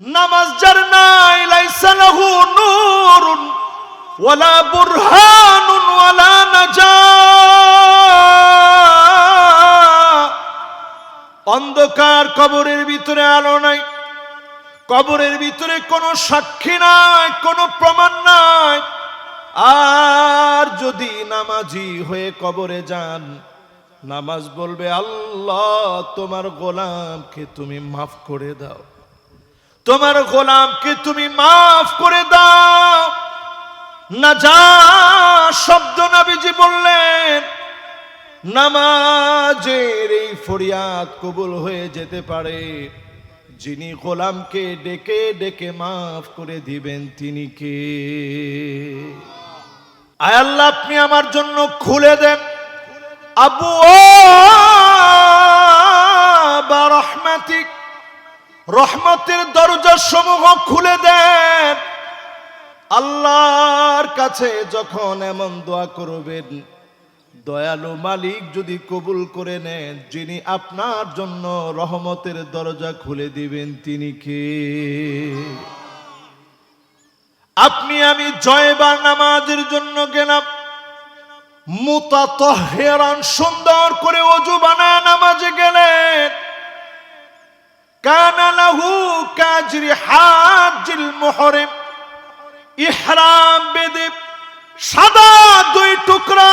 নামাজ যার নাই লাইসা লাহু নূরুন ওয়ালা বুরহানুন ওয়ালা নাজাত। অন্ধকার, কবরের ভিতরে আলো নাই, কবরের ভিতরে কোনো সাক্ষী নাই, কোনো প্রমাণ নাই। আর যদি নামাজি হয়ে কবরে যান, নামাজ বলবে আল্লাহ তোমার গোলামকে তুমি মাফ করে দাও, তোমার গোলামকে তুমি মাফ করে দাও। নাজাত শব্দ নবীজি বললেন, নামাজের এই ফরিয়াদ কবুল হয়ে যেতে পারে যিনি গোলামকে ডেকে ডেকে মাফ করে দিবেন তিনি কে? আয় আল্লাহ আপনি আমার জন্য খুলে দেন আবওয়াবা রহমাতিক, রহমতের দরজা সমূহ খুলে দেন। আল্লাহর কাছে যখন এমন দোয়া করবেন, দয়ালু মালিক যদি কবুল করে নেন, যিনি আপনার জন্য রহমতের দরজা খুলে দিবেন তিনি কে? আপনি আমি জয়বার নামাজের জন্য গেলাম, মুতাতাহহিরান সুন্দর করে ওযু বানায় নামাজে গেলেন, কানা লাহু কাজরি হাজ্জিল মুহরিম, ইহরাম বেদে সাদা দুই টুকরা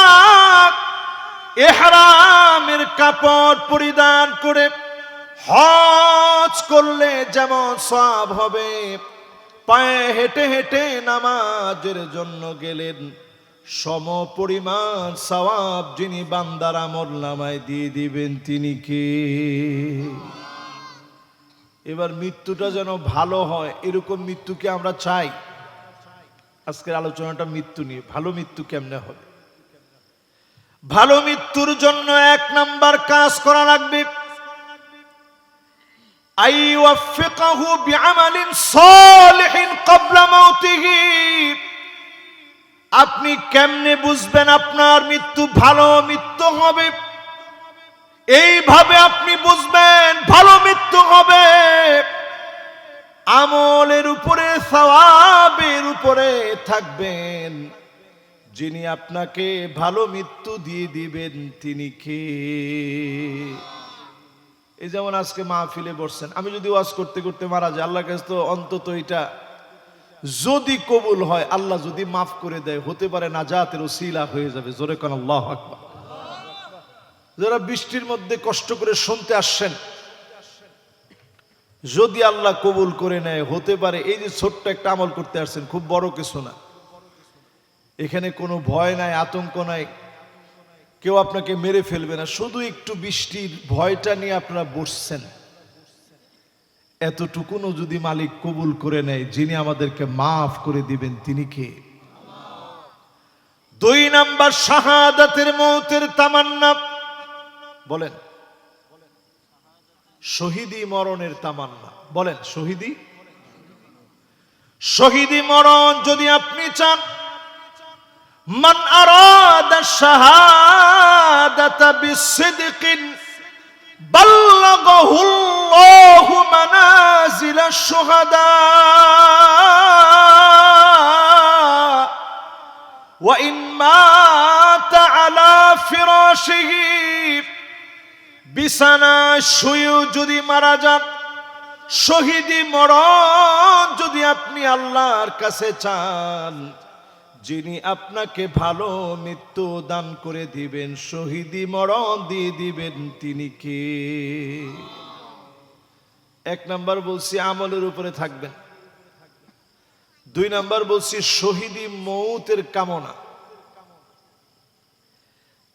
ইহরামের কাপড় পরিধান করে হজ করলে যেমন সওয়াব হবে, পায়ে হেঁটে হেঁটে নামাজের জন্য গেলেন, সম পরিমাণ সওয়াব যিনি বান্দার আমলনামায় দিয়ে দিবেন তিনি কে? এবার মৃত্যুটা যেন ভালো হয়, এরকম মৃত্যুকে আমরা চাই। আজকের আলোচনাটা মৃত্যু নিয়ে। ভালো মৃত্যু কেমনে হবে? ভালো মৃত্যুর জন্য এক নাম্বার কাজ করা লাগবে, আইওয়াফিকাহু বিআমালিন সালিহিন ক্বাবলা মাউতিহি। আপনি কেমনে বুঝবেন আপনার মৃত্যু ভালো মৃত্যু হবে? এইভাবে আপনি বুঝবেন ভালো মৃত্যু হবে, আমলের উপরে সওয়াবের উপরে থাকবেন, যিনি আপনাকে ভালো মৃত্যু দিয়ে দিবেন তিনি কে? এই যেমন আজকে মাহফিলে বসছেন, আমি যদি ওয়াজ করতে করতে মারা যাই, আল্লাহর কাছে তো অন্তত এটা যদি কবুল হয়, আল্লাহ যদি মাফ করে দেয়, হতে পারে নাজাতের ওসিলা হয়ে যাবে। জোরে কোন আল্লাহু আকবার। যারা বৃষ্টির মধ্যে কষ্ট করে শুনতে আসছেন, যদি আল্লাহ কবুল করে নেয়, হতে পারে এই যে ছোট্ট একটা আমল করতে আসছেন, খুব বড় কিছু না, এখানে কোনো ভয় নাই, আতঙ্ক নাই, কেউ আপনাকে মেরে ফেলবে না, শুধু একটু বৃষ্টির ভয়টা নিয়ে আপনারা বসছেন, এতটুকুনও যদি মালিক কবুল করে নেয়, যিনি আমাদেরকে মাফ করে দিবেন তিনি কে? দুই নাম্বার শাহাদাতের মওতের তামান্না। বলেন শহীদি মরণের তামান্না। বলেন শহীদি মরণ যদি আপনি চান, মান আরাদা শাহাদাতা বিসিদকিন বাল্লাগাহুল্লাহু মানাজিলাশ শুহাদা ওয়া ইন মাতা আলা ফিরাশিহি, বিছানায় শুয়ে যদি মারা যান, শহীদি মরণ যদি আপনি আল্লাহর কাছে চান, যিনি আপনাকে ভালো মৃত্যু দান করে দিবেন, শহীদি মরণ দিয়ে দিবেন তিনি কে? এক নাম্বার বলছি আমলের উপরে থাকবেন, দুই নাম্বার বলছি শহীদি মওতের কামনা,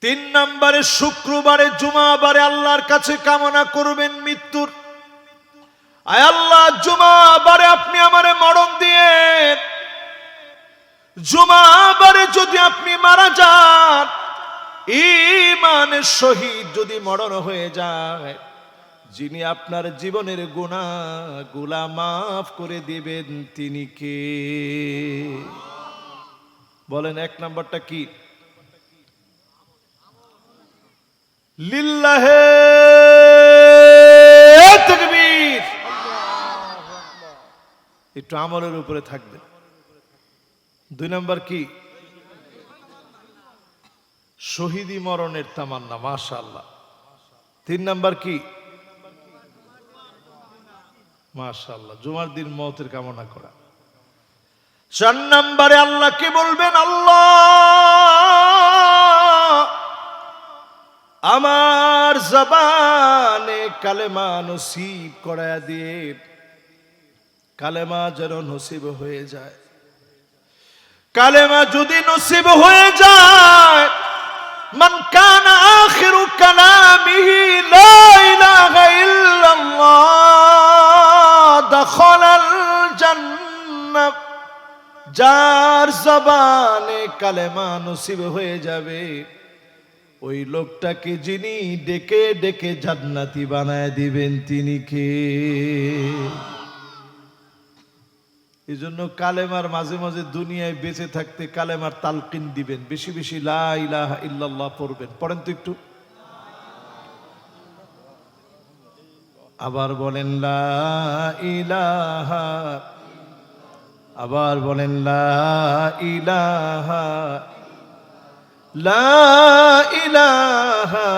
তিন নম্বরে শুক্রবারে জুমাবারে আল্লাহর কাছে কামনা করবেন মৃত্যুর, আয় আল্লাহ জুমাবারে আপনি আমারে মরণ দিয়ে, জুমাবারে যদি আপনি মারা যান, ঈমানের শহীদ যদি মরণ হয়ে যায়, যিনি আপনার জীবনের গুনাহগুলা মাফ করে দিবেন তিনি কে? বলেন এক নাম্বারটা কি? লিল্লাহে তাকবীর। একটু আমলের উপরে থাকবে। 2 নাম্বার কি? শহীদি মরণের তামান্না, মাশাআল্লাহ। 3 নাম্বার কি? মাশাআল্লাহ, জুমার দিন মওতের কামনা করা। 4 নম্বরে আল্লাহকে বলবেন, আল্লাহ আমার জবানে কালেমা নসিব করায়া দিয়ে, কালেমা যেন নসিব হয়ে যায়। কালেমা যদি নসিব হয়ে যায়, মান কানা আখিরু কালামিহি লা ইলাহা ইল্লাল্লাহ দাখালাল জান্নাহ। যার জবানে কালেমা নসিব হয়ে যাবে, ওই লোকটাকে যিনি ডেকে ডেকে জান্নাতি বানায় দিবেন তিনি কে? এই জন্য কালেমার মাঝে মাঝে দুনিয়ায় বেঁচে থাকতে কালেমার তালকিন দিবেন, বেশি বেশি লা ইলাহা ইল্লাল্লাহ পড়বেন। পড়েন তো একটু, আবার বলেন লা ইলাহা, আবার বলেন লা ইলাহা, লা ইলাহা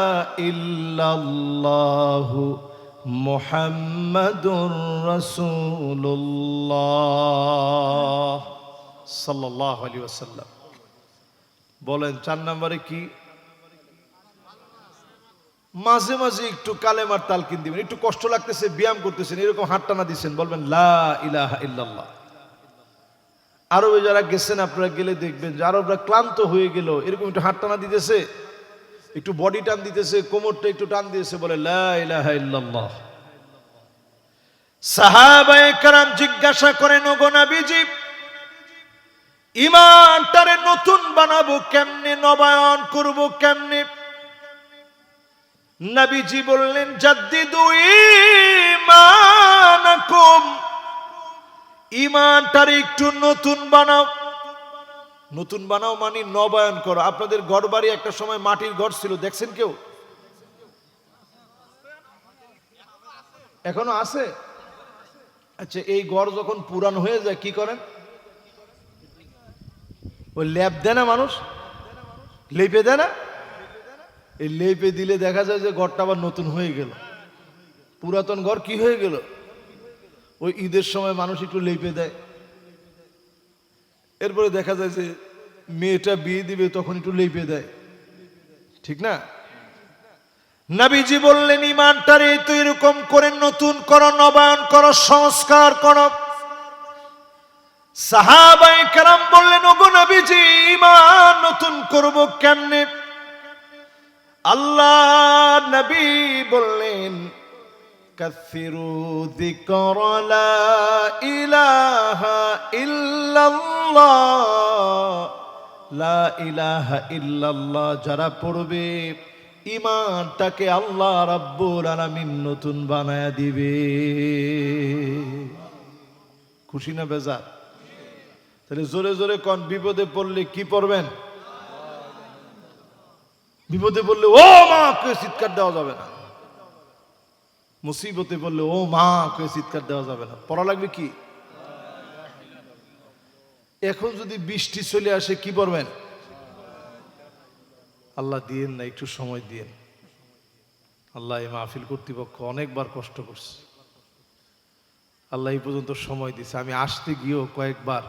ইল্লাল্লাহু মুহাম্মাদুর রাসূলুল্লাহ সাল্লাল্লাহু আলাইহি ওয়াসাল্লাম। বলেন 4 নম্বরে কি? মাঝে মাঝে একটু কালেমার তালকিন দিবেন। একটু কষ্ট লাগতেছে, ব্যায়াম করতেছেন, এরকম হাত টানা দিচ্ছেন, বলবেন লা ইলাহা ইল্লাল্লাহ। আরবে যারা গেছেন আপনারা গেলে দেখবেন যে আরবরা ক্লান্ত হয়ে গেল, এরকম একটু হাত টানা দিতেছে, একটু বডি টান দিতেছে, কোমরটা একটু টান দিতেছে, বলে লা ইলাহা ইল্লাল্লাহ। সাহাবায়ে কেরাম জিজ্ঞাসা করেন, ওগো নবীজি, ঈমানটারে নতুন বানাবো কেমনে, নবায়ন করব কেমনে? নবীজি বললেন, জাদ্দিদু ঈমানাকুম, ঈমানটারে একটু নতুন বানাও। নতুন বানাও মানে নবায়ন করো। আপনাদের ঘর বাড়ি একটা সময় মাটির ঘর ছিল, দেখছেন কেউ? এখনো আছে? আচ্ছা, এই ঘর যখন পুরান হয়ে যায় কি করেন? ওই লেপ দেয় না মানুষ, লেপে দেয় না? এই লেপে দিলে দেখা যায় যে ঘরটা আবার নতুন হয়ে গেল। পুরাতন ঘর কি হয়ে গেল? ওই ঈদের সময় মানুষ একটু লেপে দেয়। এরপরে দেখা যায় যে মেয়েটা বিয়ে দিবে, তখন একটু লেপে দেয়, ঠিক না? নবীজি বললেন, ঈমানটারে তো এরকম করে নতুন করো, নবায়ন করো, সংস্কার করো। সাহাবায়ে কেরাম বললেন, ওগো নবীজি, ঈমান নতুন করব কেমনে? আল্লাহ নবী বললেন, কাসিরু যিকর লা ইলাহা ইল্লাল্লাহ, লা ইলাহা ইল্লাল্লাহ যারা পড়বে, ঈমানটাকে আল্লাহ রাব্বুল আলামিন নতুন বানায়া দিবে। খুশি না বেজার? তাহলে জোরে জোরে কোন, বিপদে পড়লে কি পড়বেন? বিপদে পড়লে ও মা কে চিৎকার দেওয়া যাবে না। মুসিবতে পড়লে ও মা কে চিৎকার দেওয়া যাবে না। পড়া লাগবে কি? এখন যদি বৃষ্টি চলে আসে কি পড়বেন? আল্লাহ দিয়েন না, একটু সময় দিয়েন। আল্লাহ এই মাহফিল কর্তৃপক্ষ অনেকবার কষ্ট করছে, আল্লাহ এই পর্যন্ত সময় দিছে। আমি আসতে গিয়েও কয়েকবার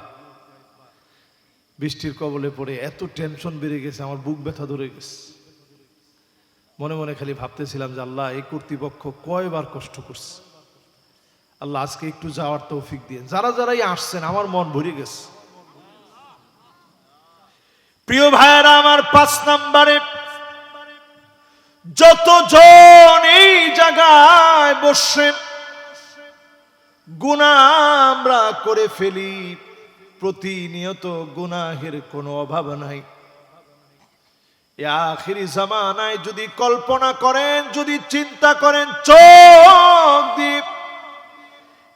বৃষ্টির কবলে পড়ে এত টেনশন বেড়ে গেছে, আমার বুক ব্যথা ধরে গেছে। মনে মনে খালি ভাবতেছিলাম যে আল্লাহ এই কর্তৃপক্ষ কয়বার কষ্ট করছে, আল্লাহ আজকে একটু যাওয়ার তৌফিক দিয়ে। যারা যারাই আসছেন আমার মন ভরে গেছে। প্রিয় ভাইয়েরা আমার, 5 নম্বরে, যতজন এই জায়গায় বসে গুনাহ আমরা করে ফেলি, প্রতিনিয়ত গুনাহের কোনো অভাব নাই। আখিরি জামানায় যদি কল্পনা করেন, যদি চিন্তা করেন, চোখ দিয়ে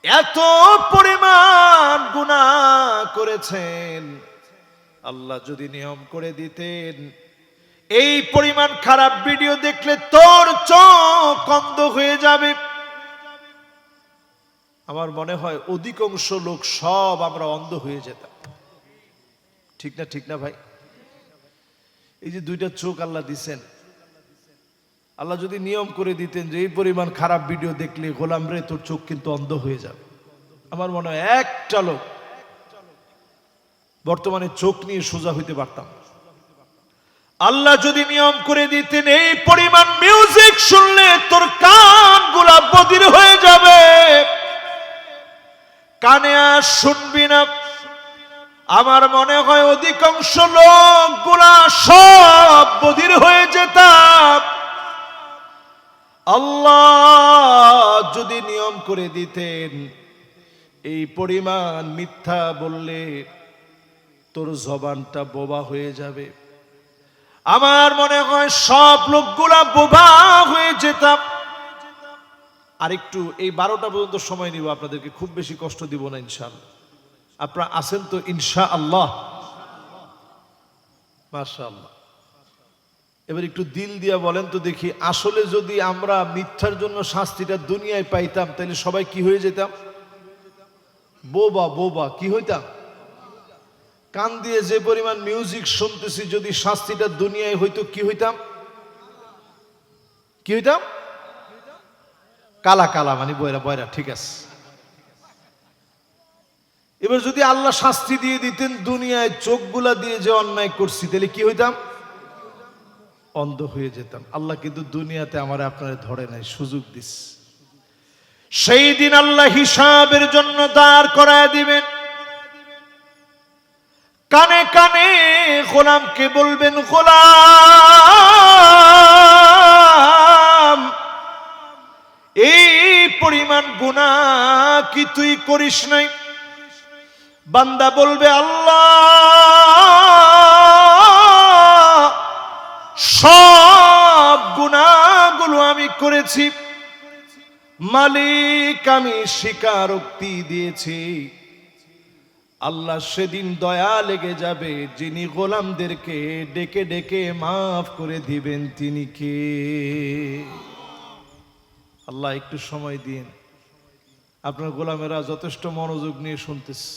এত পরিমাণ গুনাহ করেছেন, আল্লাহ যদি নিয়ম করে দিতেন এই পরিমাণ খারাপ ভিডিও দেখলে তোর চোখ অন্ধ হয়ে যাবে। আমার মনে হয় অধিকাংশ লোক সব আমরা অন্ধ হয়ে যেতাম। ঠিক না, ঠিক না ভাই? এই যে দুইটা চোখ আল্লাহ দিছেন, আল্লাহ যদি নিয়ম করে দিতেন যে এই পরিমাণ খারাপ ভিডিও দেখলে গোলাম রে তোর চোখ কিন্তু অন্ধ হয়ে যাবে, আমার মনে হয় একটা লোক বর্তমানে চোখ নিয়ে সোজা হইতে পারতাম। আল্লাহ যদি নিয়ম করে দিতেন এই পরিমাণ মিউজিক শুনলে তোর কানগুলা বধির হয়ে যাবে, কানে আর শুনবি না, আমার মনে হয় অধিকাংশ লোকগুলা সব বধির হয়ে যেতাম। আল্লাহ যদি নিয়ম করে দিতেন এই পরিমাণ মিথ্যা বললে তোর জবানটা বোবা হয়ে যাবে, আমার মনে হয় সব লোকগুলা বোবা হয়ে যেতাম। আরেকটু এই 12টা পর্যন্ত সময় নিব, আপনাদেরকে খুব বেশি কষ্ট দিব না ইনশাআল্লাহ। আপনারা আছেন তো ইনশাআল্লাহ? মাশাআল্লাহ। এবার একটু দিল দিয়া বলেন তো দেখি, আসলে যদি আমরা মিথ্যার জন্য শাস্তিটা দুনিয়ায় পাইতাম তাহলে সবাই কি হয়ে যেতাম? বোবা। বোবা কি হইতাম? কান দিয়ে যে পরিমাণ মিউজিক শুনতেছি, যদি শাস্তিটা দুনিয়ায় হইতো কি হইতাম? কি হইতাম? কালা কালা, মানে বয়রা বয়রা। ঠিক আছে, এবার যদি আল্লাহ শাস্তি দিয়ে দিতেন দুনিয়ায় চোখগুলা দিয়ে যে অন্যায় করছি, তাহলে কি হইতাম? অন্ধ হয়ে যেতাম। আল্লাহ কিন্তু দুনিয়াতে আমার আপনারা ধরে নাই, সুযোগ দিস। সেই দিন আল্লাহ হিসাবের জন্য দাঁড় করায় দিবেন। কানে কানে গোলামকে বলবেন, গোলাম এই পরিমাণ গুনাহ কি তুই করিস নাই? বান্দা বলবে, আল্লাহ সব গুনাহগুলো আমি করেছি মালিক, আমি স্বীকারোক্তি দিয়েছি। আল্লাহ সেদিন দয়া লেগে যাবে, যিনি গোলামদেরকে ডেকে ডেকে মাফ করে দিবেন তিনি কে? আল্লাহ একটু সময় দিন, আপনার গোলামেরা যথেষ্ট মনোযোগ নিয়ে শুনতেছে।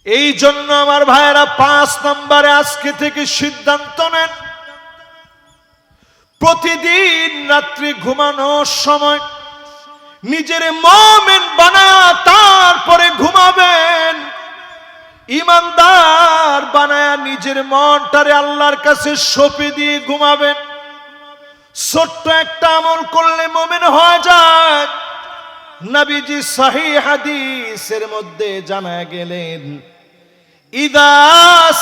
এই জন্য আমার ভাইয়েরা 5 নম্বরে আজকে থেকে সিদ্ধান্ত নেন, প্রতিদিন রাত্রি ঘুমানোর সময় নিজের মুমিন বানায়া তারপরে ঘুমাবেন। ইমানদার বানায়া নিজের মনটারে আল্লাহর কাছে সঁপে দিয়ে ঘুমাবেন। ছোট্ট একটা আমল করলে মুমিন হয়ে যায়। নবীজি সহিহ হাদিসের মধ্যে জানা গেলেন, ইদা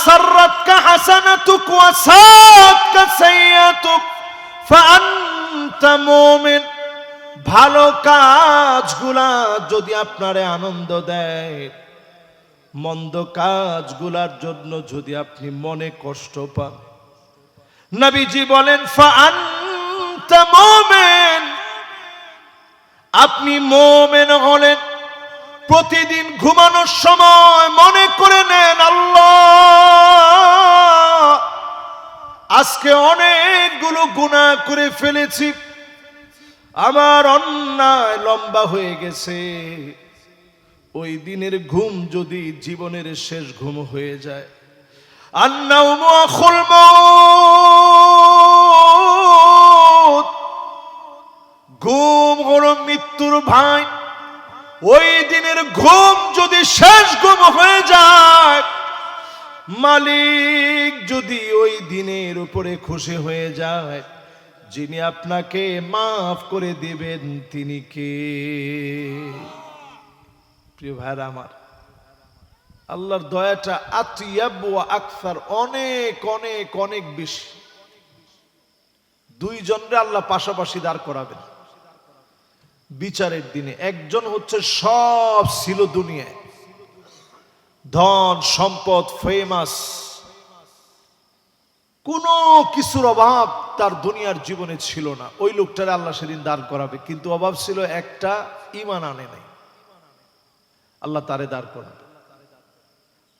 সাররাতকা হাসানাতুক ওয়া সাআতকা সাইয়্যাতুক ফাআনতা মুমিন। ভালো কাজগুলা যদি আপনারে আনন্দ দেয়, মন্দ কাজগুলার জন্য যদি আপনি মনে কষ্ট পান, নবীজি বলেন ফাআনতা মুমিন, আপনি মুমিন হলেন। প্রতিদিন ঘুমানোর সময় মনে করে নেন, আল্লাহ আজকে অনেকগুলো গুনাহ করে ফেলেছি, আমার অন্যায় লম্বা হয়ে গেছে। ওই দিনের ঘুম যদি জীবনের শেষ ঘুম হয়ে যায়, আন্নাউমু আখুল মাউত, ঘুম হলো মৃত্যুর ভাই। ওই দিনের ঘুম যদি শেষ ঘুম হয়ে যায়, মালিক যদি ওই দিনের উপরে খুশি হয়ে যায়, যিনি আপনাকে মাফ করে দিবেন তিনি কে? প্রিয় ভাইরা আমার, আল্লাহর দয়াটা আতিয়াব ওয়া আকসার, অনেক অনেক অনেক বেশি। দুইজনরে আল্লাহ পাশাপাশি দাঁড় করাবেন বিচারের দিনে। একজন হচ্ছে সব ছিল দুনিয়ায়, ধন সম্পদ, ফেমাস, কোনো কিছুর অভাব তার দুনিয়ার জীবনে ছিল না। ওই লোকটারে আল্লাহ সেদিন দাঁড় করাবে, কিন্তু অভাব ছিল একটা, ঈমান আনে নাই। আল্লাহ তারে দাঁড় করাবে।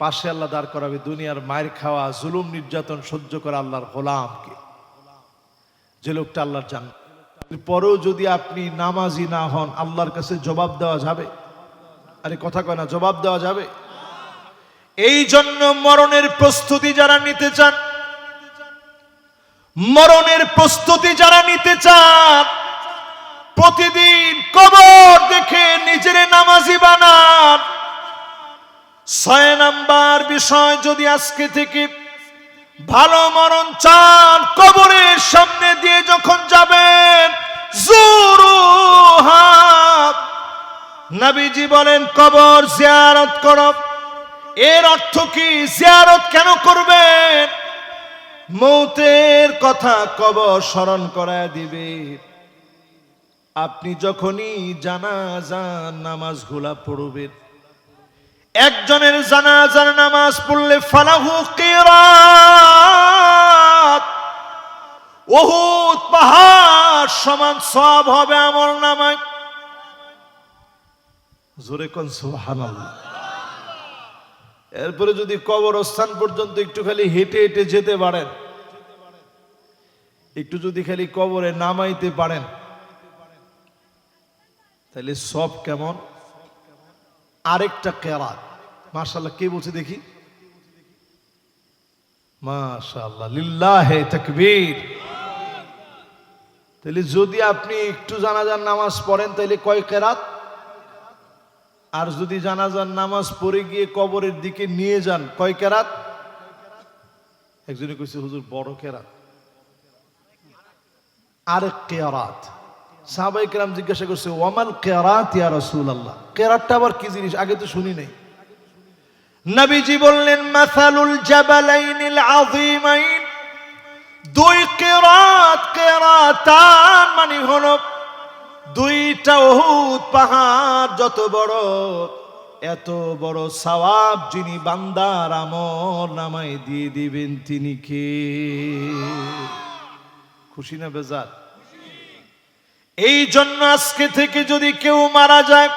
পাশে আল্লাহ দাঁড় করাবে দুনিয়ার মায়ের খাওয়া, জুলুম নির্যাতন সহ্য করা আল্লাহর গোলামকে, যে লোকটা আল্লাহর জান্নাত পরেও যদি আপনি নামাজি না হন, আল্লাহর কাছে জবাব দেওয়া যাবে? আরে কথা কয় না, জবাব দেওয়া যাবে? এই জন্য মরণের প্রস্তুতি যারা নিতে চান, মরণের প্রস্তুতি যারা নিতে চান, প্রতিদিন কবর দেখে নিজের নামাজি বানান। 6 নাম্বার বিষয়, যদি আজকে থেকে ভালো মরণ চান, কবরের সামনে দিয়ে যখন যাবেন, জুরুহা, নবীজি বলেন কবর জিয়ারত করো। এর অর্থ কি? জিয়ারত কেন করবেন? মৌতের কথা কবর স্মরণ করায় দিবে। আপনি যখনই জানাজার নামাজগুলা পড়বেন, একজনের জানাজার নামাজ পড়লে ফালাহু কিরাত, উহুদ পাহাড় সমান সওয়াব হবে আমলনামায়। জোরে কোন সুবহানাল্লাহ। এরপরে যদি কবরস্থান পর্যন্ত একটু খালি হেঁটে হেঁটে যেতে পারেন, একটু যদি খালি কবরে নামাইতে পারেন, তাহলে সব কেমন? আরেকটা কেরাত। মাশাআল্লাহ, কে বলছে দেখি? মাশাআল্লাহ, লিল্লাহে তাকবীর। তাহলে যদি আপনি একটু জানাজার নামাজ পড়েন, তাহলে কয় কেরাত? আর যদি জানাজার নামাজ পড়ে গিয়ে কবরের দিকে নিয়ে যান, কয় কেরাত? একজনে কইছে হুজুর বড় কেরাত। আরেক কেরাত। সাহাবায়ে কেরাম জিজ্ঞাসা করছে, ওয়ামাল কেরাত ইয়া রাসূলুল্লাহ, কেরাতটা আবার কি জিনিস? আগে তো শুনি নাই। নবীজি বললেন, মাসালুল জাবালাইনিল আযীমাইন, দুই কেরাত, কেরাতান মানে হলো দুইটা উহুদ পাহাড় যত বড়, এত বড় সওয়াব যিনি বান্দার আমল নামায় দিয়ে দিবেন, তিনি কে? খুশি না বেজার? এই জন্য আজকে থেকে যদি কেউ মারা যায়,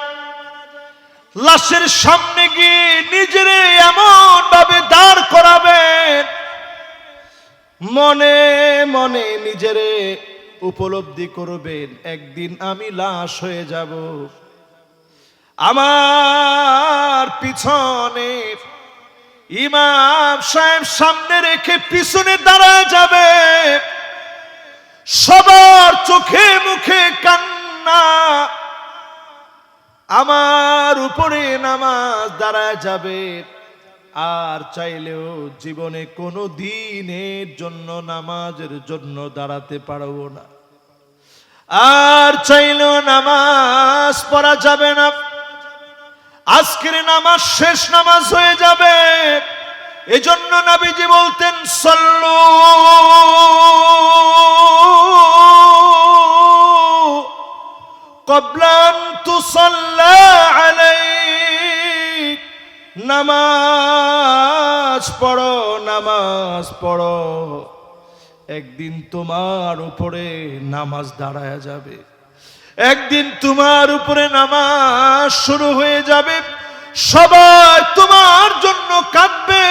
লাশের সামনে গিয়ে নিজেরে এমন ভাবে দাঁড় করাবেন, মনে মনে নিজেরে উপলব্ধি করবেন, একদিন আমি লাশ হয়ে যাব, আমার পিছনে ইমাম সাহেব সামনে রেখে পিছনে দাঁড়ায় যাবে, সবার চোখে মুখে কান্না, আমার উপরে নামাজ দাঁড়ায় যাবে, আর চাইলেও জীবনে কোনো দিনের জন্য নামাজের জন্য দাঁড়াতে পারবো না, আর চাইলেও নামাজ পড়া যাবে না। আজকের নামাজ শেষ নামাজ হয়ে যাবে। এজন্য নবীজি বলতেন, সাল্লু ক্বাবলা আন তুসাল্লা আলাইক, নামাজ পড়ো, নামাজ পড়ো, একদিন তোমার উপরে নামাজ দাঁড়ায় যাবে, একদিন তোমার উপরে নামাজ শুরু হয়ে যাবে, সবাই তোমার জন্য কাঁদবে।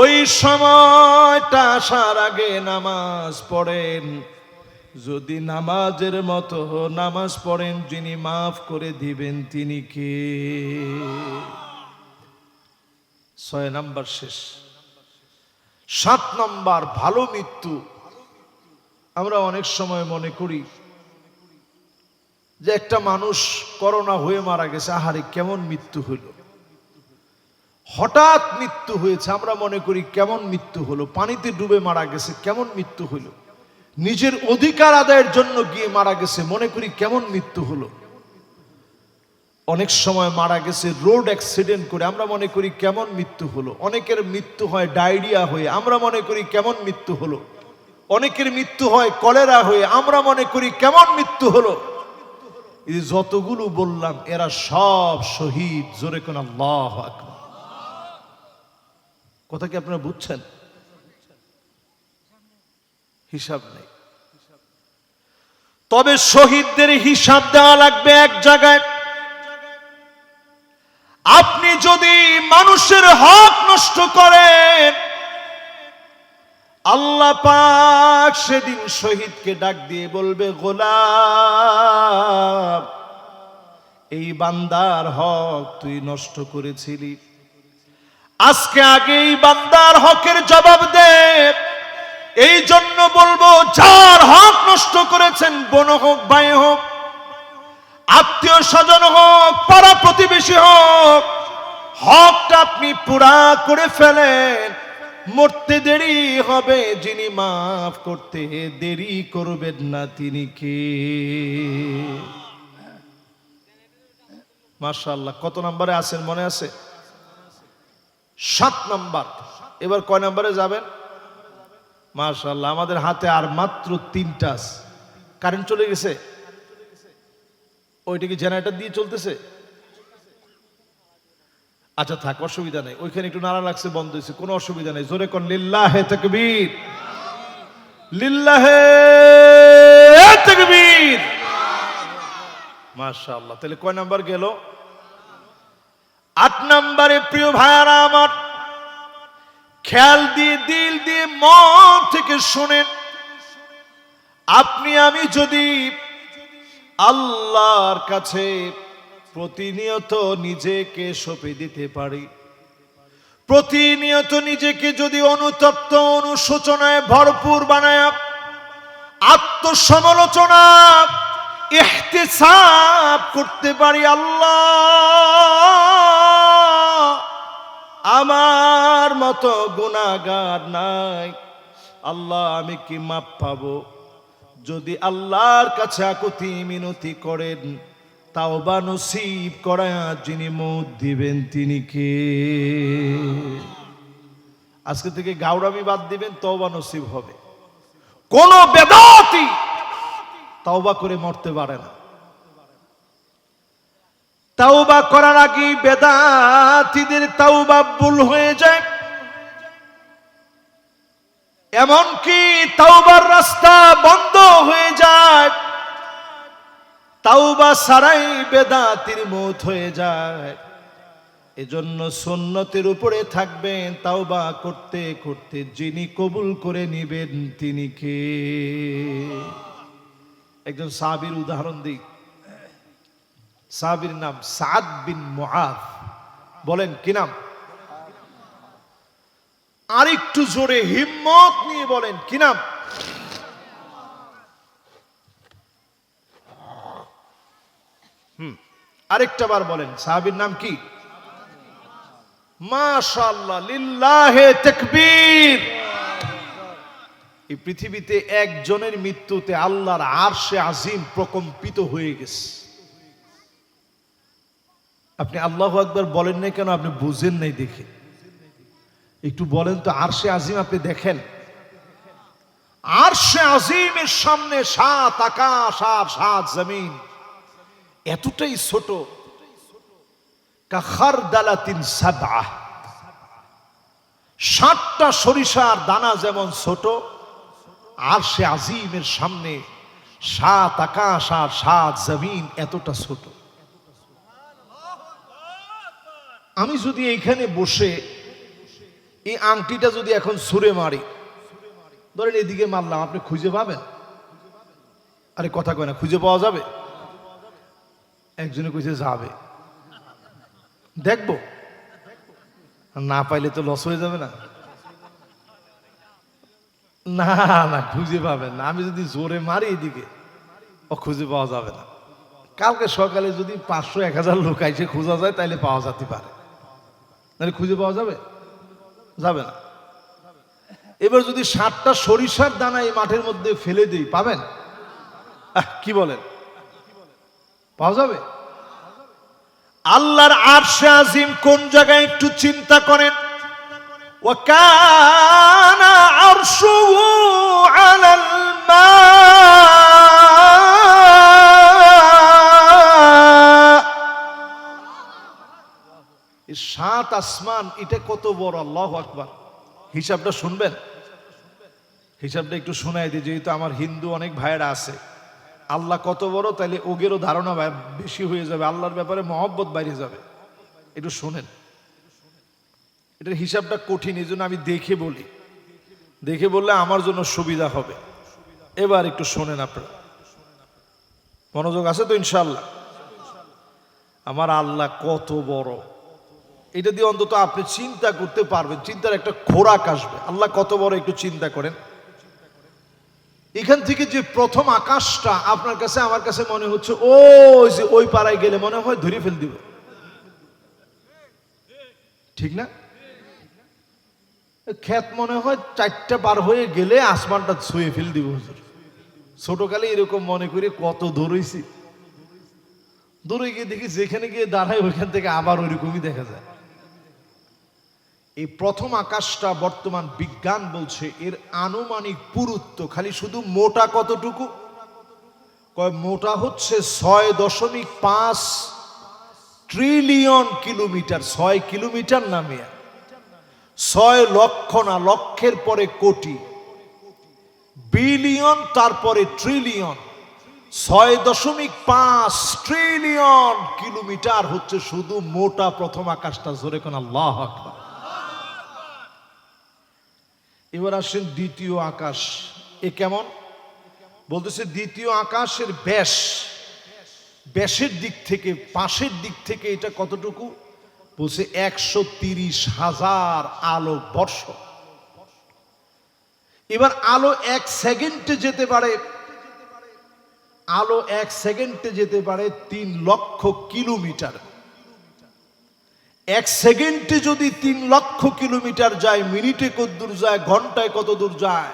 ওই সময়টা আসার আগে নামাজ পড়েন। যদি নামাজের মতো নামাজ পড়েন, যিনি মাফ করে দিবেন তিনি কে? 6 নাম্বার শেষ। 7 নাম্বার, ভালো মৃত্যু। আমরা অনেক সময় মনে করি যে একটা মানুষ করোনা হয়ে মারা গেছে, আহারে কেমন মৃত্যু হইল, হঠাৎ মৃত্যু হয়েছে, আমরা মনে করি কেমন মৃত্যু হলো, পানিতে ডুবে মারা গেছে, কেমন মৃত্যু হইল, নিজের অধিকার আদায়ের জন্য গিয়ে মারা গেছে, মনে করি কেমন মৃত্যু হলো। অনেক সময় মারা গেছে রোড অ্যাক্সিডেন্ট করে, আমরা মনে করি কেমন মৃত্যু হলো। অনেকের মৃত্যু হয় ডায়রিয়া হয়ে, আমরা মনে করি কেমন মৃত্যু হলো। অনেকের মৃত্যু হয় কলেরা হয়ে, আমরা মনে করি কেমন মৃত্যু হলো। এই যতগুলো বললাম এরা সব শহীদ। জোরে কোন আল্লাহু আকবার। কথা কি আপনারা বুঝছেন? হিসাব নেই। তবে শহীদদের হিসাব দেওয়া লাগবে এক জায়গায়। আপনি যদি মানুষের হক নষ্ট করেন, আল্লাহ পাক সেদিন শহীদকে ডাক দিয়ে বলবে, গোলাম, এই বান্দার হক তুই নষ্ট করেছিলি, আজকে আগে এই বান্দার হকের জবাব দে। এই জন্য বলবো, যার হক নষ্ট করেছেন, বোন হোক, ভাই হোক, আত্মীয় স্বজন হোক, পাড়া প্রতিবেশী হোক, হকটা আপনি পুরা করে ফেলেন। মরতে দেরি হবে, যিনি মাফ করতে দেরি করবেন না তিনি কে? মাশাআল্লাহ। কত নম্বরে আছেন মনে আছে? 7 নম্বর। এবার কয় নম্বরে যাবেন? মাশাআল্লাহ, আমাদের হাতে আর মাত্র 3টা আছে। কারেন্ট চলে গেছে? ওইটা কি জেনারেটর দিয়ে চলতেছে? আচ্ছা থাক, অসুবিধা নেই। ওইখানে একটু নাড়া লাগছে, বন্ধ হয়েছে, কোনো অসুবিধা নেই। জোরে কোন লিল্লাহে তাকবীর, লিল্লাহে তাকবীর। মাশাআল্লাহ। তাহলে কয় নাম্বার গেল? 8 নম্বরে। প্রিয় ভাইয়ারা আমার, খেয়াল দিয়ে, দিল দিয়ে, মন থেকে শুনেন। আপনি আমি যদি আল্লাহর কাছে প্রতিনিয়ত নিজেকে সঁপে দিতে পারি, প্রতিনিয়ত নিজেকে যদি অনুতপ্ত, অনুশোচনায় ভরপুর বানায়, আত্মসমালোচনা, ইহতিসাব করতে পারি, আল্লাহ আমার মতো গুনাহগার নাই, আল্লাহ আমি কি মাপ পাবো? যদি আল্লাহর কাছে আকুতি মিনতি করেন, তাওবা নসিব করায়া যিনি মউত দিবেন তিনি কে? আজকে থেকে গাওরামি বাদ দিবেন, তওবা নসিব হবে। কোন বেদাতি তওবা করে মরতে পারে না। তওবা করার আগে বেদাতীদের তওবা ভুল হয়ে যায়, এমনকি তওবার রাস্তা বন্ধ হয়ে যায়। তওবা ছাড়াই বেদাতির মউত হয়ে যায়। এজন্য সুন্নতের উপরে থাকবেন, তওবা করতে করতে যিনি কবুল করে নেবেন তিনি কে? একজন সাহাবীর উদাহরণ দিই। সাহাবীর নাম সাদ বিন মুআয। বলেন কি নাম? আরেকটু জোরে হিম্মত নিয়ে বলেন কি নাম? আরেকটা বার বলেন, সাহাবীর নাম কি? মাশাআল্লাহ, লিল্লাহে তাকবীর। এই পৃথিবীতে একজনের মৃত্যুতে আল্লাহর আরশে আজিম প্রকম্পিত হয়ে গেছে। আপনি আল্লাহু আকবার বলেন নাই কেন? আপনি বুঝেন নাই দেখে। একটু বলেন তো, আরশে আজিম আপনি দেখেন। আরশে আজিমের সামনে 7 আকাশ আর 7 জমিন এতটাই ছোট। কাখারদালাতিন সাবআ, 7টা সরিষার দানা যেমন ছোট, আরশে আজিমের সামনে 7 আকাশ আর 7 জমিন এতটা ছোট। আমি যদি এইখানে বসে এই আংটিটা যদি এখন ছুঁড়ে মারি, ধরেন এদিকে মারলাম, আপনি খুঁজে পাবেন? আরে কথা কয় না, খুঁজে পাওয়া যাবে? একজনে কইছে যাবে, দেখবো। না পাইলে তো লস হয়ে যাবে না? না না, খুঁজে পাবেন না। আমি যদি জোরে মারি এদিকে, ও খুঁজে পাওয়া যাবে না। কালকে সকালে যদি 500-1000 লোক আইসে খোঁজা যায়, তাইলে পাওয়া যেতে পারে, তাহলে খুঁজে পাওয়া যাবে? যাবে না। এবার যদি 7টা সরিষার দানা এই মাঠের মধ্যে ফেলে দিই, পাবেন? কি বলেন, পাওয়া যাবে? আল্লাহর আরশে আজিম কোন জায়গায় একটু চিন্তা করেন। ওয়া কানা আরশুহু আলাল মা, এই 7 আসমান, এটা কত বড়! আল্লাহু আকবার। হিসাবটা শুনবেন? হিসাবটা একটু শোনাই দিই, যেহেতু আমার হিন্দু অনেক ভাইয়েরা আছে। আল্লাহ কত বড়, তাইলে ওগেরও ধারণা বেশি হয়ে যাবে, আল্লাহর ব্যাপারে মহব্বত বাইরে যাবে। একটু শোনেন, এটার হিসাবটা কঠিন, এই জন্য আমি দেখে বলি। দেখে বললে আমার জন্য সুবিধা হবে। এবার একটু শোনেন আপনারা, মনোযোগ আছে তো ইনশাআল্লাহ? আমার আল্লাহ কত বড়, এটা দিয়ে অন্তত আপনি চিন্তা করতে পারবেন, চিন্তার একটা খোরাক আসবে। আল্লাহ কত বড় একটু চিন্তা করেন। এখান থেকে যে প্রথম আকাশটা আপনার কাছে আমার কাছে মনে হচ্ছে ওই যে ওই পাড়ায় গেলে মনে হয় ধরে ফেল দিব, ঠিক না? ক্ষেত মনে হয় 4টা পার হয়ে গেলে আসমানটা ছুঁয়ে ফেল দিব। ছোটকালে এরকম মনে করে কত দৌড়েছি, দূরে গিয়ে দেখি যেখানে গিয়ে দাঁড়ায় ওইখান থেকে আবার ওইরকমই দেখা যায়। এই প্রথম আকাশটা বর্তমান বিজ্ঞান বলছে এর আনুমানিক পুরুত্ব খালি শুধু মোটা কতটুকু, কয় মোটা হচ্ছে 6.5 ট্রিলিয়ন কিলোমিটার। 6 কিলোমিটার নামে 6 লক্ষ না, লক্ষের পরে কোটি, বিলিয়ন, তারপরে ট্রিলিয়ন। 6.5 ট্রিলিয়ন কিলোমিটার হচ্ছে শুধু মোটা প্রথম আকাশটা। জোরে কোন আল্লাহু আকবার। এবার আসেন দ্বিতীয় আকাশ। এ কেমন? বলতেছে দ্বিতীয় আকাশের ব্যাসের দিক থেকে, পাশের দিক থেকে এটা কতটুকু? বলছে 130,000 আলোক বর্ষ। এবার আলো 1 সেকেন্ডে যেতে পারে, আলো 1 সেকেন্ডে যেতে পারে 3 লক্ষ কিলোমিটার। 1 সেকেন্ডে যদি 3 লক্ষ কিলোমিটার যায়, মিনিটে কতদূর যায়, ঘন্টায় কত দূর যায়,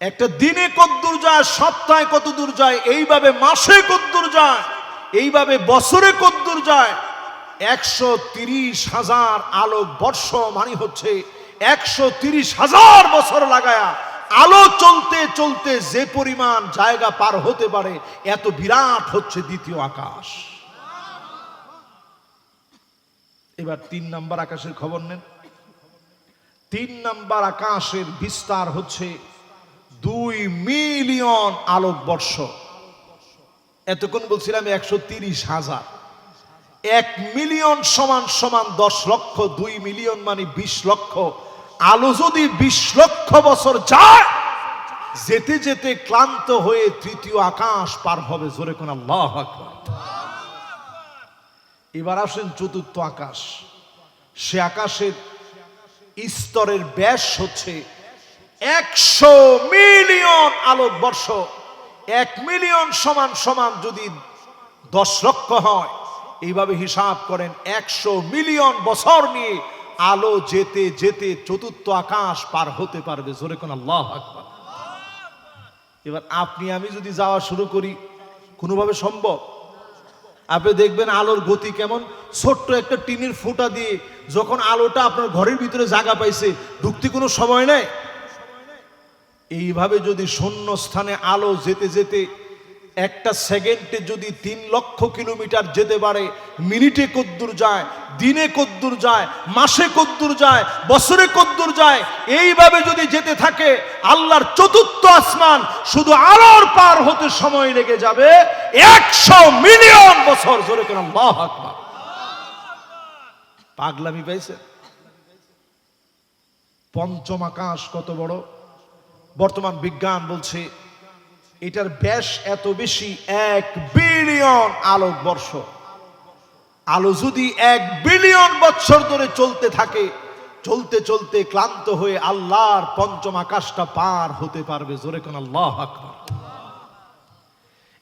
একটা দিনে কতদূর যায়, সপ্তাহে কত দূর যায়, এইভাবে মাসে কতদূর যায়, এইভাবে বছরে কতদূর যায়। 130,000 আলোক বর্ষ মানে হচ্ছে 130,000 বছর লাগায়া আলো চলতে চলতে যে পরিমাণ জায়গা পার হতে পারে, এত বিরাট হচ্ছে দ্বিতীয় আকাশ। এবার 3 নাম্বার আকাশের খবর নেন। 3 নাম্বার আকাশের বিস্তার হচ্ছে 2 মিলিয়ন আলোক বর্ষ। এতক্ষণ বলছিলাম 130,000। 1 মিলিয়ন সমান সমান 10 লক্ষ, 2 মিলিয়ন মানে 20 লক্ষ। আলো যদি 20 লক্ষ বছর যায়, যেতে যেতে ক্লান্ত হয়ে তৃতীয় আকাশ পার হবে। জোরে কোন আল্লাহু আকবার। এবার আসেন চতুর্থ আকাশ। সে আকাশের স্তরের ব্যাস হচ্ছে 100 মিলিয়ন আলোক বর্ষ। 1 মিলিয়ন সমান সমান যদি 10 লক্ষ হয়, এইভাবে হিসাব করেন 100 মিলিয়ন বছর নিয়ে আলো যেতে যেতে চতুর্থ আকাশ পার হতে পারবে। জোরে কোন আল্লাহু আকবার। এবার আপনি আমি যদি যাওয়া শুরু করি, কোনোভাবে সম্ভব? আপনি দেখবেন আলোর গতি কেমন। ছোট্ট একটা টিনের ফুটা দিয়ে যখন আলোটা আপনার ঘরের ভিতরে জায়গা পাইছে, ঢুকতে কোনো সময় নেই। এইভাবে যদি শূন্য স্থানে আলো যেতে যেতে একটা সেকেন্ডে যদি 3 লক্ষ কিলোমিটার যেতে পারে, মিনিটে কতদূর যায়, দিনে কতদূর যায়, মাসে কতদূর যায়, বছরে কতদূর যায়, এইভাবে যদি যেতে থাকে, আল্লাহর চতুর্থ আসমান শুধু আলোর পার হতে সময় লেগে যাবে 100 মিলিয়ন বছর। জোরে কোন আল্লাহু আকবার। পাগলামি পাইছে? পঞ্চম আকাশ কত বড়? বর্তমান বিজ্ঞান বলছে এটার ব্যাস এত বেশি, 1 বিলিয়ন আলোক বর্ষ। আলো যদি 1 বিলিয়ন বছর ধরে চলতে থাকে, চলতে চলতে ক্লান্ত হয়ে আল্লাহর পঞ্চম আকাশটা পার হতে পারবে। জোরে কোন আল্লাহু আকবার।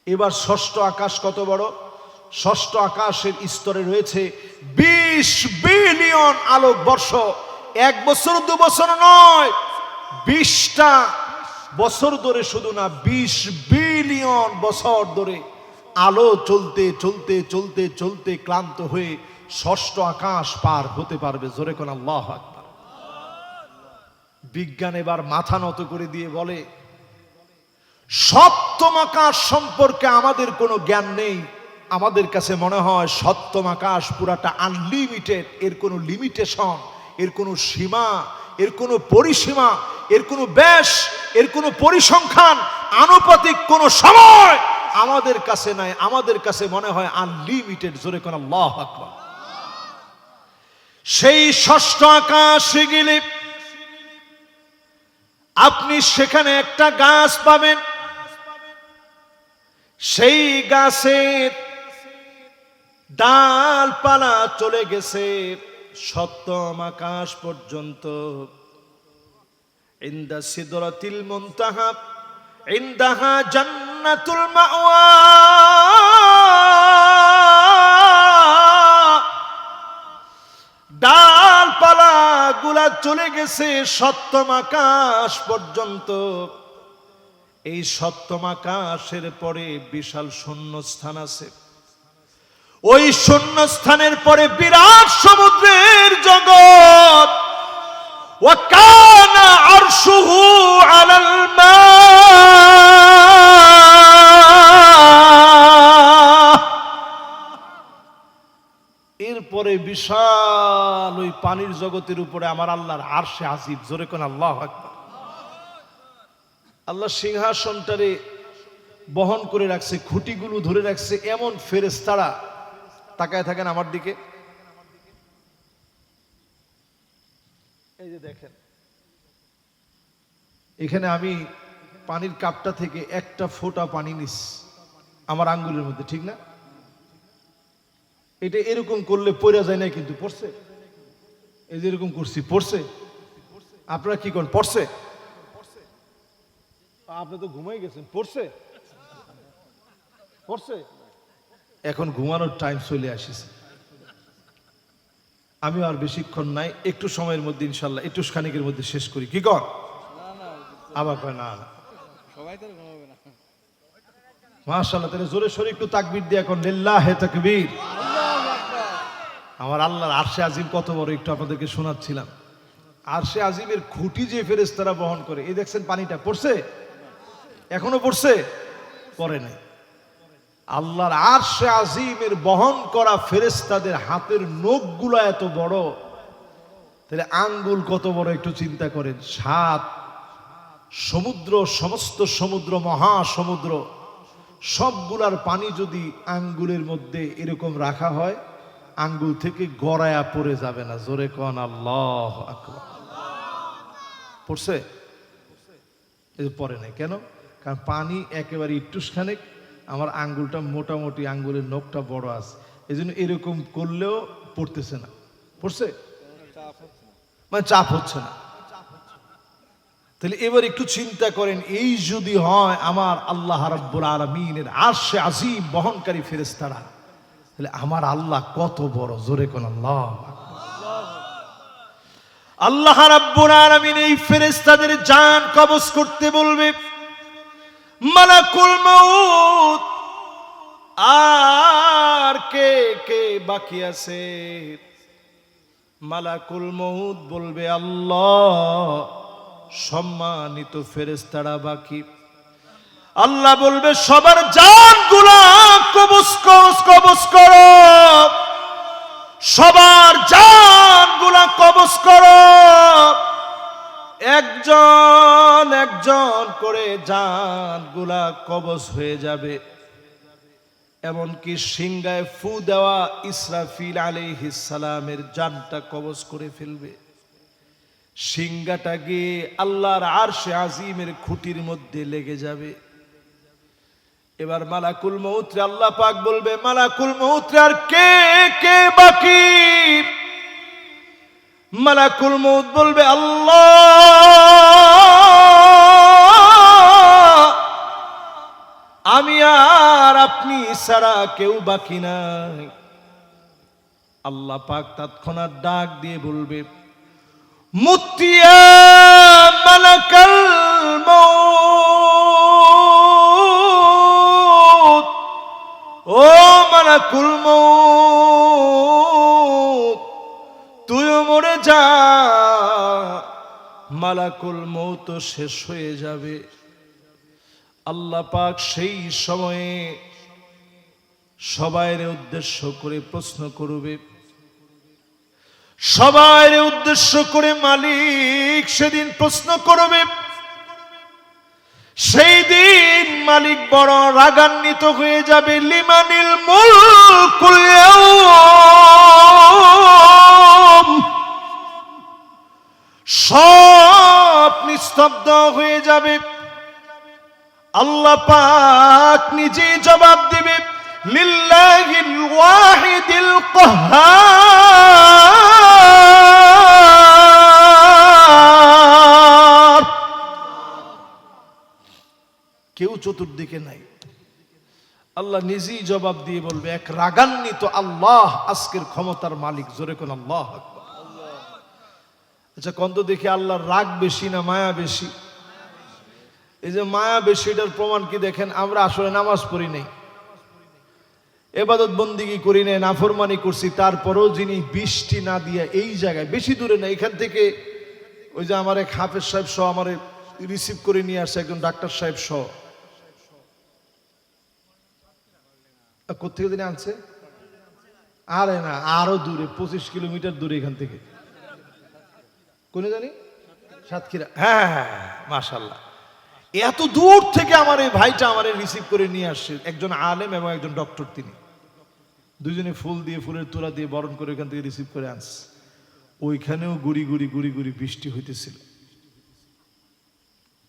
এবার ষষ্ঠ আকাশ কত বড়? ষষ্ঠ আকাশের স্তরে রয়েছে 20 বিলিয়ন আলোক বর্ষ। 1 বছর 2 বছর নয়, 20টা বছর ধরে, শুধু না 20 বিলিয়ন বছর ধরে আলো চলতে চলতে চলতে চলতে ক্লান্ত হয়ে ষষ্ঠ আকাশ পার হতে পারবে। জোরে কোন আল্লাহু আকবার। বিজ্ঞান এবার মাথা নত করে দিয়ে বলে, সপ্তম আকাশ সম্পর্কে আমাদের কোনো জ্ঞান নেই। আমাদের কাছে মনে হয় সপ্তম আকাশ পুরাটা আনলিমিটেড, এর কোনো লিমিটেশন, এর কোনো সীমা, এর কোনো পরিসীমা, এর কোনো ব্যাস, এর কোনো পরিসংখ্যান, আনুপাতিক কোনো সময় আমাদের কাছে নাই। আমাদের কাছে মনে হয় আনলিমিটেড। জোরে কোন আল্লাহু আকবার। সেই ষষ্ঠ আকাশে গেলে আপনি সেখানে একটা গাছ পাবেন, সেই গাছের ডালপালা চলে গেছে সপ্তম আকাশ পর্যন্ত। ইনদা সিদরাতিল মুনতাহা ইনদাহা জান্নাতুল মাওয়া। ডালপালা গুলা চলে গেছে সপ্তম আকাশ পর্যন্ত। এই সপ্তম আকাশের পরে বিশাল শূন্যস্থান আছে। ওই শূন্যস্থানের পরে বিরাট সমুদ্রের জগৎ। ওয়া কানা আরশুহু আলাল মা। এরপরে বিশাল ওই পানির জগতের উপরে আমার আল্লাহর আরশে আজিম। জোরে কোন আল্লাহু আকবার। আল্লাহ সিংহাসনটারে বহন করে রাখছে, খুঁটিগুলো ধরে রাখছে এমন ফেরেশতারা। তাকায় থাকেন আমার দিকে, এই যে দেখেন, এখানে আমি পানির কাপটা থেকে একটা ফোঁটা পানি নিস আমার আঙ্গুলের মধ্যে, ঠিক না? এটা এরকম করলে পড়ে যায় না, কিন্তু পড়ছে। এই যে এরকম করছি, পড়ছে। আপনারা কি করেন? পড়ছে? আপনি তো ঘুমাই গেছেন। পড়ছে? পড়ছে? এখন ঘুমানোর টাইম চলে আসিছে। আমি আর বেশিক্ষণ নাই, একটু সময়ের মধ্যে ইনশাল্লাহ, একটু খানিকের মধ্যে শেষ করি। কি কর? আবার কয় না, সবাই তো ঘুমাবে না। মাশাআল্লাহ, তাহলে জোরে সোরে একটু তাকবীর দিয়ে এখন লিল্লাহি তাকবীর। আমার আল্লাহর আরশে আজিম কত বড় একটু আপনাদেরকে শোনাচ্ছিলাম। আরশে আজিমের খুঁটি যে ফেরেশতারা বহন করে, এই দেখছেন পানিটা পড়ছে? এখনো পড়ছে? পড়ে নাই। আল্লাহর আরশে আজিমের বহন করা ফেরেশতাদের হাতের নখগুলো এত বড়, তাহলে আঙ্গুল কত বড় একটু চিন্তা করেন। 7 সমুদ্র, সমস্ত সমুদ্র, মহাসমুদ্র সবগুলার পানি যদি আঙ্গুলের মধ্যে এরকম রাখা হয়, আঙ্গুল থেকে গড়ায়া পড়ে যাবে না। জোরে কোন আল্লাহু আকবার। পড়ছে? এই পড়ে নাই কেন? কারণ পানি একেবারে একটুখানেক, আমার আঙ্গুলটা মোটামুটি, আঙ্গুলের নখটা বড় আছে, এই জন্য এরকম করলেও পড়তেছে না। পড়ছে? মানে চাপ হচ্ছে না। তাহলে এবার একটু চিন্তা করেন, এই যদি হয় আমার আল্লাহ রাব্বুল আলামিনের আরশে আজিম বহনকারী ফেরেশতারা, তাহলে আমার আল্লাহ কত বড়। জোরে কোন আল্লাহ। আল্লাহ রাব্বুল আলামিন এই ফেরেশতাদের জান কবজ করতে বলবে। মালাকুল মউত আর কে কে বাকি আছে? মালাকুল মউত বলবে আল্লাহ, সম্মানিত ফেরেশতারা বাকি। আল্লাহ বলবে সবার জানগুলা কবজ করো, সবার জানগুলা কবজ করো। একজন একজন করে জানগুলা কবজ হয়ে যাবে। এমনকি সিংহায় ফু দেওয়া ইসরাফিল আলাইহিস সালামের জানটা কবজ করে ফেলবে। সিংহাটা গিয়ে আল্লাহর আরশে আজিমের খুঁটির মধ্যে লেগে যাবে। এবার মালাকুল মউত রে আল্লাহ পাক বলবে, মালাকুল মউত রে আর কে কে বাকি? মালাকুল মউত বলবে আল্লাহ, আমি আর আপনি ছাড়া কেউ বাকি নাই। আল্লাহ পাক তৎক্ষণাৎ ডাক দিয়ে বলবে, মুতিয়া মালাকাল মউত, ও মালাকুল মউত তুইও মরে যা। মালাকুল মউত শেষ হয়ে যাবে। আল্লাহ পাক সেই সময়ে সবাইর উদ্দেশ্য করে প্রশ্ন করবে, সবাই উদ্দেশ্য করে মালিক সেদিন প্রশ্ন করবে। সেই দিন মালিক বড় রাগান্বিত হয়ে যাবে। লিমানিল মুলকুল ইয়াউম, সব নিস্তব্ধ স্তব্ধ হয়ে যাবে। আল্লাহ পাক নিজেই জবাব দিবে, লিল্লাহিল ওয়াহিদিল কাহ্হার। কেউ চতুর্দিকে নাই, আল্লাহ নিজেই জবাব দিয়ে বলবে, এক রাগান্বিত আল্লাহ আজকের ক্ষমতার মালিক। জোরে কোন আল্লাহ আকবার। আচ্ছা কন্ত দেখি আল্লাহর রাগ বেশি না মায়া বেশি? এই যে মায়া বেশি, এটার প্রমাণ কি দেখেন, আমরা আসলে নামাজ পড়ি নাই, ইবাদত বন্দিগি করি নাই, নাফরমানি করছি, তারপরেও যিনি বৃষ্টি না দিয়া এই জায়গায়, বেশি দূরে না, এখান থেকে ওই যে আমার এক হাফেজ সাহেব সহ আমার রিসিভ করে নিয়ে আসছে একজন ডাক্তার সাহেব সহ, কোথেকে তিনি আনছে, আরে না আরো দূরে, 25 কিলোমিটার দূরে এখান থেকে, কোনে জানি, সাতক্ষীরা। হ্যাঁ হ্যাঁ মাশাআল্লাহ, এত দূর থেকে আমার এই ভাইটা আমার রিসিভ করে নিয়ে আসছে, একজন আলেম এবং একজন ডক্টর, তিনি দুজনে ফুল দিয়ে, ফুলের তোড়া দিয়ে বরণ করে ওইখান থেকে রিসিভ করে আনছে। ওইখানেও গুড়ি গুড়ি গুড়ি গুড়ি বৃষ্টি হইতেছিল।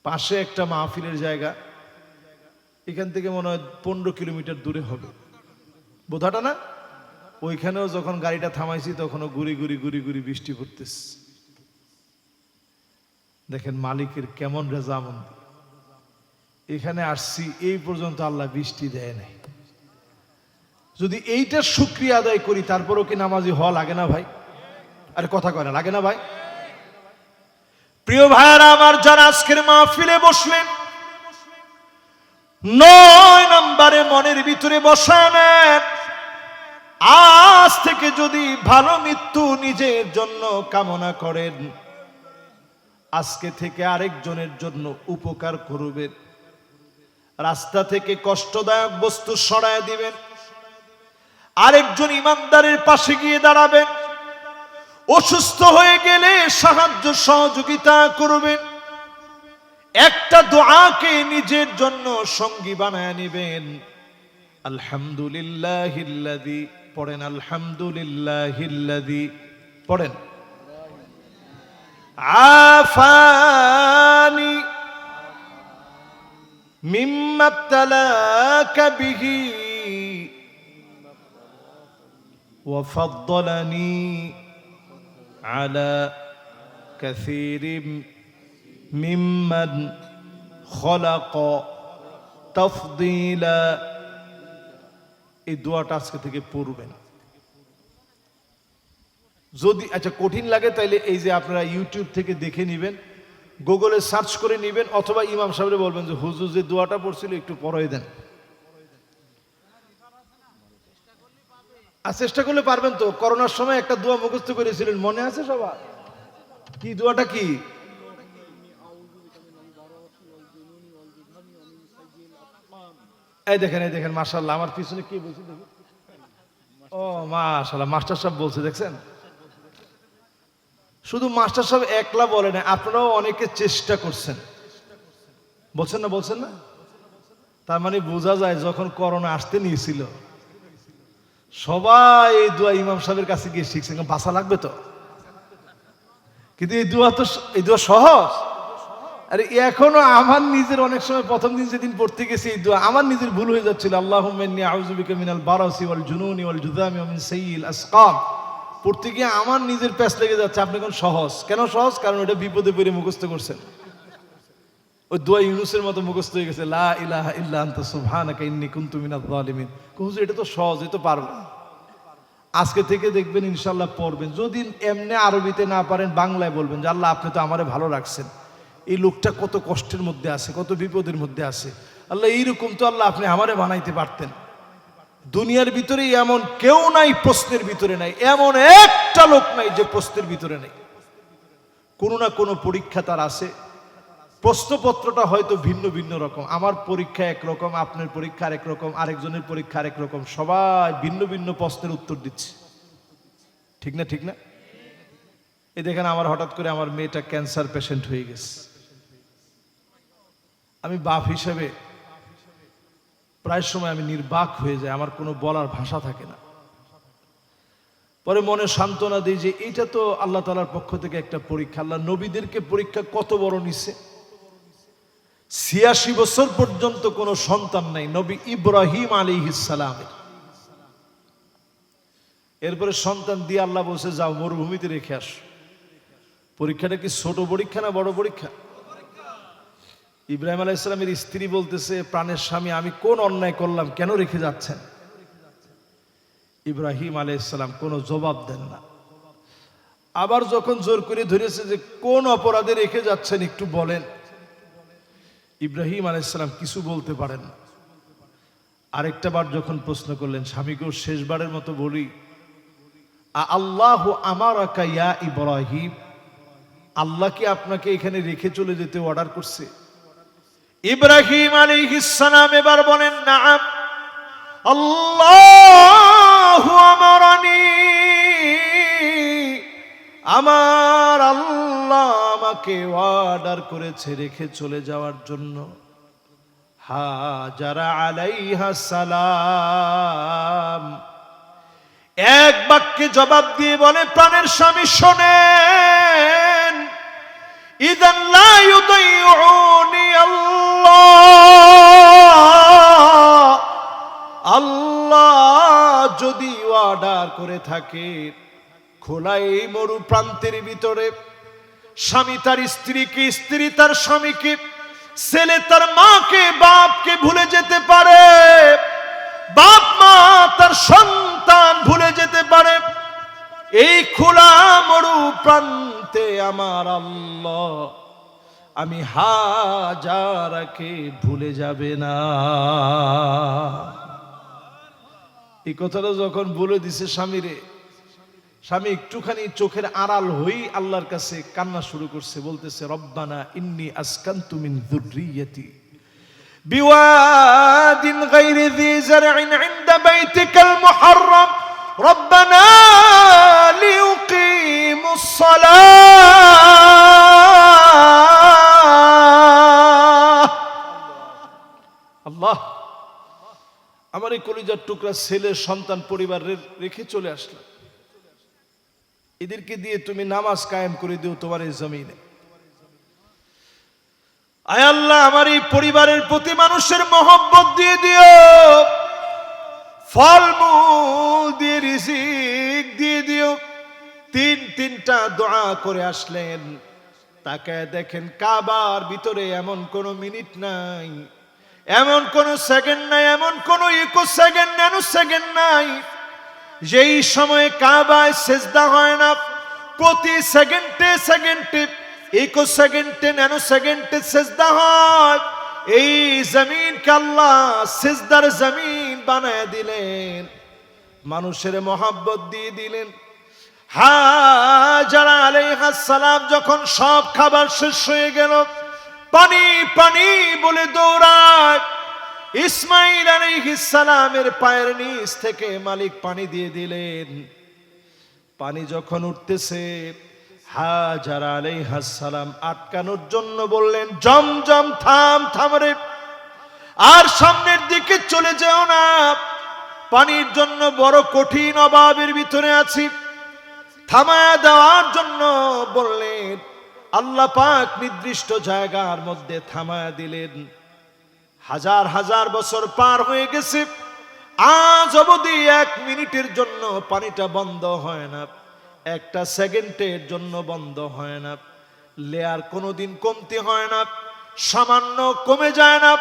পাশে একটা মাহফিলের জায়গা, এখান থেকে মনে হয় 15 কিলোমিটার দূরে হবে বোধাটা না, ওইখানেও যখন গাড়িটা থামাইছি তখনও গুড়ি গুড়ি গুড়ি গুড়ি বৃষ্টি পড়তেছে। দেখেন মালিকের কেমন রেজামন্দি, এখানে আসছি এই পর্যন্ত আল্লাহ বৃষ্টি দেয় নাই। যদি এইটার শুকরিয়া আদায় করি তারপরও কি নামাজি হওয়া লাগে না ভাই? আরে কথা কয় না, লাগে না ভাই? প্রিয় ভাইরা আমার, যারা আজকের মাহফিলে বসলেন, 9 নম্বরে মনের ভিতরে বসান, আজ থেকে যদি ভালো মৃত্যু নিজের জন্য কামনা করেন, আজকে থেকে আরেকজনের জন্য উপকার করবেন, রাস্তা থেকে কষ্টদায়ক বস্তু সরায় দিবেন, আরেকজন ইমানদারের পাশে গিয়ে দাঁড়াবেন, অসুস্থ হয়ে গেলে সাহায্য সহযোগিতা করবেন, একটা দোয়াকে নিজের জন্য সঙ্গী বানায় নেবেন। আলহামদুলিল্লাহিল্লাযী, পড়েন আলহামদুলিল্লাহিল্লাযী, পড়েন আফানি মিম্মা ইবতালাকা বিহি ওয়া ফাদ্দালানি আলা কাসীরিম মিম্মান খলাকা তাফদীলা। এই দোয়াটা আজকে থেকে পড়বেন। যদি আচ্ছা কঠিন লাগে তাইলে এই যে আপনারা ইউটিউব থেকে দেখে নেবেন, গুগলে সার্চ করে নেবেন, অথবা ইমাম সাহেবরে বলবেন যে হুজুর যে দোয়াটা পড়ছিল একটু পড়াই দেন। আর চেষ্টা করলে পারবেন তো। করোনার সময় একটা দোয়া মুখস্থ করেছিলেন, মনে আছে সবার? কি দোয়াটা কি? এই দেখেন, এই দেখেন, মাশাআল্লাহ, আমার পিছনে কি বলছে দেখুন। ও মাশাআল্লাহ, মাস্টার সাহেব বলছে, দেখছেন? শুধু মাস্টার সাহেব একলা বলে না, আপনারাও অনেকে চেষ্টা করছেন, বলছেন না, বলছেন না? তার মানে বোঝা যায় যখন করোনা আসতে নিয়েছিল সবাই এই দোয়া ইমাম সাহেবের কাছে গিয়ে শিখছেন, বাঁচা লাগবে তো। কিন্তু এই দোয়া সহজ। আরে এখনো আমার নিজের অনেক সময় প্রথম দিন যেদিন পড়তে গেছি এই দোয়া আমার নিজের ভুল হয়ে যাচ্ছিল। আল্লাহুম্মা ইন্নী আউযু বিকা মিনাল বারাসি ওয়াল জুনুনি ওয়াল জুযামি ওয়া মিন সাইয়্যিল আসকাম পড়তে গিয়ে আমার নিজের প্যাচ লেগে যাচ্ছে। আপনি কোন সহজ কেন? সহজ কারণ ওটা বিপদে পড়ে মুখস্থ করছেন। ওই দোয়া ইউনূসের মতো মুখস্থ হয়ে গেছে, লা ইলাহা ইল্লা আনতা সুবহানাকা ইন্নী কুনতু মিনাজ জালিমিন। হুজুর এটা তো সহজ, এটা তো পারবো। আজকে থেকে দেখবেন ইনশাআল্লাহ পড়বেন। যদি এমনি আরবিতে না পারেন বাংলায় বলবেন যে আল্লাহ আপনি তো আমারে ভালো রাখছেন, এই লোকটা কত কষ্টের মধ্যে আছে, কত বিপদের মধ্যে আছে, আল্লাহ এইরকম তো আল্লাহ আপনি আমারে বানাইতে পারতেন। দুনিয়ার ভিতরে এমন কেউ নাই প্রশ্নের ভিতরে নাই, এমন একটা লোক নাই যে প্রশ্নের ভিতরে নেই। কোনো না কোনো পরীক্ষা তার আছে। প্রশ্নপত্রটা হয়তো ভিন্ন ভিন্ন রকম, আমার পরীক্ষা একরকম, আপনার পরীক্ষা আরেক রকম, আরেকজনের পরীক্ষা আরেক রকম, সবাই ভিন্ন ভিন্ন প্রশ্নের উত্তর দিচ্ছে। ঠিক না? ঠিক না? এই দেখেন আমার হঠাৎ করে আমার মেয়েটা ক্যান্সার পেশেন্ট হয়ে গেছে। আমি বাপ হিসেবে প্রায় সময় আমি নির্বাক হয়ে যাই, আমার কোনো বলার ভাষা থাকে না। পরে মনে সান্ত্বনা দিই যে এটা তো আল্লাহ তাআলার পক্ষ থেকে একটা পরীক্ষা। আল্লাহ নবীদেরকে পরীক্ষা কত বড় নিছে। ৮৬ বছর পর্যন্ত কোনো সন্তান নাই নবী ইব্রাহিম আলাইহিস সালামের। এরপরে সন্তান দিয়ে আল্লাহ বলছে যাও মরুভূমিতে রেখে আসো। পরীক্ষাটা কি ছোট পরীক্ষা না বড় পরীক্ষা? ইব্রাহিম আলাইহিস সালামের স্ত্রী বলতেছে, প্রাণের স্বামী, আমি কোন অন্যায় করলাম, কেন রেখে যাচ্ছেন? ইব্রাহিম আলাইহিস সালাম কোনো জবাব দেন না। আবার যখন জোর করে ধরেছে যে কোন অপরাধে রেখে যাচ্ছেন একটু বলেন, ইব্রাহিম আলাইহিস সালাম কিছু বলতে পারেন না। আরেকটা বার যখন প্রশ্ন করলেন, স্বামীকেও শেষবারের মতো বলি, আল্লাহু আমারাকা ইয়া ইব্রাহিম, আল্লাহ কি আপনাকে এখানে রেখে চলে যেতে অর্ডার করছে? ইব্রাহিম আলাইহিস সালাম এবার বলেন, নাআম, আল্লাহু আমারানি, আমার আল্লাহ আমাকে অর্ডার করেছে রেখে চলে যাওয়ার জন্য। হাজারা আলাইহা সালাম এক বাক্যে জবাব দিয়ে বলে, প্রাণের স্বামী শোনেন, ইযান লা ইউদাইউনি আল্লাহ, আল্লাহ যদি অর্ডার করে থাকে খোলা এই মরু প্রান্তের ভিতরে স্বামী তার স্ত্রীকে, স্ত্রী তার স্বামীকে, ছেলে তার মাকে, বাপকে ভুলে যেতে পারে, বাপ মা তার সন্তান ভুলে যেতে পারে, এই খোলা মরু প্রান্তে আমার আল্লাহ আমি হাজারাকে ভুলে যাবে না। এই কথাটা যখন বলে দিছে স্বামীরে, স্বামী একটুখানি চোখের আড়াল হই আল্লাহর কাছে কান্না শুরু করছে, বলতেছে, রব্বানা ইন্নী আসকানতু মিন যুররিয়্যাতি বিওয়াদিন গায়রি যী যারইন ইনদা বাইতিকাল মুহাররাম রব্বানা লিয়ুকিমুস সালাহ। আল্লাহ, আমার এই কলিজার টুকরা ছেলে সন্তান পরিবার রেখে চলে আসলাম, এদেরকে দিয়ে তুমি নামাজ কায়েম করে দিও তোমার এই জমিনে। আয় আল্লাহ, আমার এই পরিবারের প্রতি মানুষের মহব্বত দিয়ে দিও, ফলমূল দিয়ে রিজিক দিয়ে দিও। তিনটা দোয়া করে আসলেন, তাকায় দেখেন কাবার ভিতরে এমন কোন মিনিট নাই, এমন কোন সেকেন্ড নাই, এমন কোন ইকো সেকেন্ড, ন্যানো সেকেন্ড নাই যেই সময়ে কাবায় সেজদা হয় না। প্রতি সেকেন্ডে সেকেন্ডে, ইকো সেকেন্ডে, ন্যানো সেকেন্ডে সেজদা হয়। এই জমিনকে আল্লাহ সেজদার জমিন বানায় দিলেন, মানুষের মহব্বত দিয়ে দিলেন। হাজারা আলাইহিস সালাম যখন সব খাবার শেষ হয়ে গেল, পানি পানি বলে দৌড়ায়, ইসমাইল আলাইহিস সালামের পায়ের নিচ থেকে মালিক পানি দিয়ে দিলেন। পানি যখন উঠতেছে, হাজারা আলাইহিস সালাম আটকানোর জন্য বললেন, জমজম থাম, থাম রে, আর সামনের দিকে চলে যেও না, পানির জন্য বড় কঠিন অভাবের ভিতরে আছি। থামায়া দেওয়ার জন্য বললেন, আল্লাহ পাক নির্দিষ্ট জায়গার মধ্যে থামায়া দিলেন। হাজার হাজার বছর পার হয়ে গেছে, আজ অবধি 1 মিনিটের জন্য পানিটা বন্ধ হয় না, একটা সেকেন্ডের জন্য বন্ধ হয় না। লেয়ার কোনোদিন কমতি হয় না, সামান্য কমে যায় না,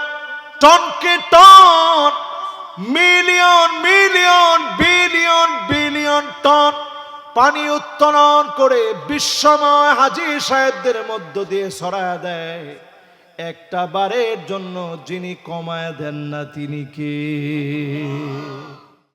টনকে ton, million million billion billion ton পানি উত্তোলন করে বিশ্বময় হাজী সাহেবদের মধ্য দিয়ে ছড়ায় দেয়। একটা বারের জন্য যিনি কমায় দেন না তিনি কে?